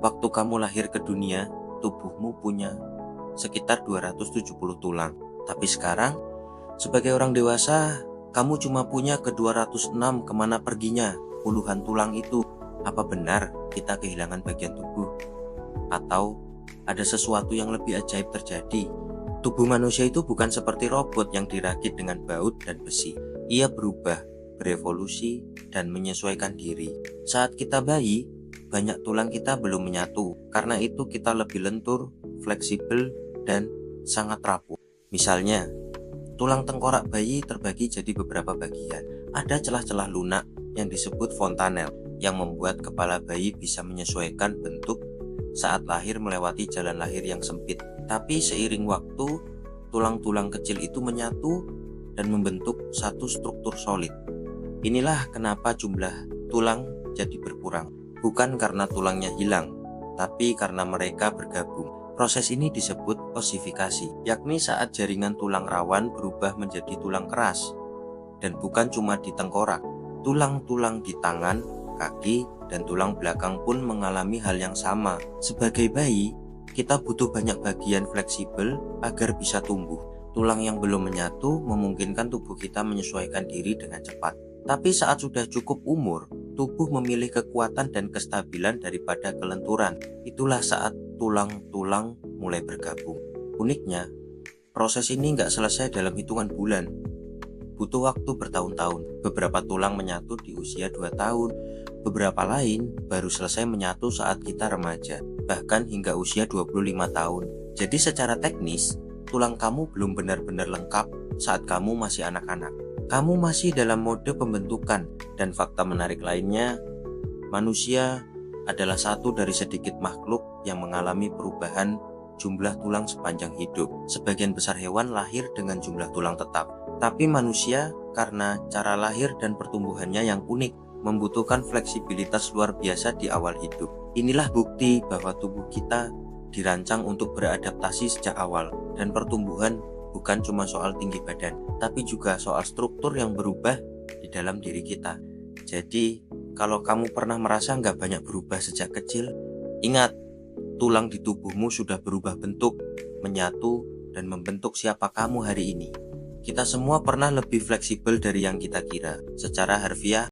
Waktu kamu lahir ke dunia, tubuhmu punya sekitar 270 tulang. Tapi sekarang, sebagai orang dewasa, kamu cuma punya ke 206. Kemana perginya puluhan tulang itu? Apa benar kita kehilangan bagian tubuh? Atau ada sesuatu yang lebih ajaib terjadi? Tubuh manusia itu bukan seperti robot yang dirakit dengan baut dan besi. Ia berubah, berevolusi, dan menyesuaikan diri. Saat kita bayi, banyak tulang kita belum menyatu. Karena itu kita lebih lentur, fleksibel, dan sangat rapuh. Misalnya, tulang tengkorak bayi terbagi jadi beberapa bagian. Ada celah-celah lunak yang disebut fontanel, yang membuat kepala bayi bisa menyesuaikan bentuk saat lahir melewati jalan lahir yang sempit. Tapi seiring waktu, tulang-tulang kecil itu menyatu dan membentuk satu struktur solid. Inilah kenapa jumlah tulang jadi berkurang. Bukan karena tulangnya hilang, tapi karena mereka bergabung. Proses ini disebut osifikasi, yakni saat jaringan tulang rawan berubah menjadi tulang keras. Dan bukan cuma di tengkorak, tulang-tulang di tangan, kaki, dan tulang belakang pun mengalami hal yang sama. Sebagai bayi, kita butuh banyak bagian fleksibel agar bisa tumbuh. Tulang yang belum menyatu memungkinkan tubuh kita menyesuaikan diri dengan cepat. Tapi saat sudah cukup umur, tubuh memilih kekuatan dan kestabilan daripada kelenturan. Itulah saat tulang-tulang mulai bergabung. Uniknya, proses ini nggak selesai dalam hitungan bulan. Butuh waktu bertahun-tahun. Beberapa tulang menyatu di usia 2 tahun, beberapa lain baru selesai menyatu saat kita remaja, bahkan hingga usia 25 tahun. Jadi secara teknis, tulang kamu belum benar-benar lengkap saat kamu masih anak-anak. Kamu masih dalam mode pembentukan. Dan fakta menarik lainnya, manusia adalah satu dari sedikit makhluk yang mengalami perubahan jumlah tulang sepanjang hidup. Sebagian besar hewan lahir dengan jumlah tulang tetap. Tapi manusia, karena cara lahir dan pertumbuhannya yang unik, membutuhkan fleksibilitas luar biasa di awal hidup. Inilah bukti bahwa tubuh kita dirancang untuk beradaptasi sejak awal. Dan pertumbuhan bukan cuma soal tinggi badan, tapi juga soal struktur yang berubah di dalam diri kita. Jadi, kalau kamu pernah merasa nggak banyak berubah sejak kecil, ingat, tulang di tubuhmu sudah berubah bentuk, menyatu, dan membentuk siapa kamu hari ini. Kita semua pernah lebih fleksibel dari yang kita kira. Secara harfiah,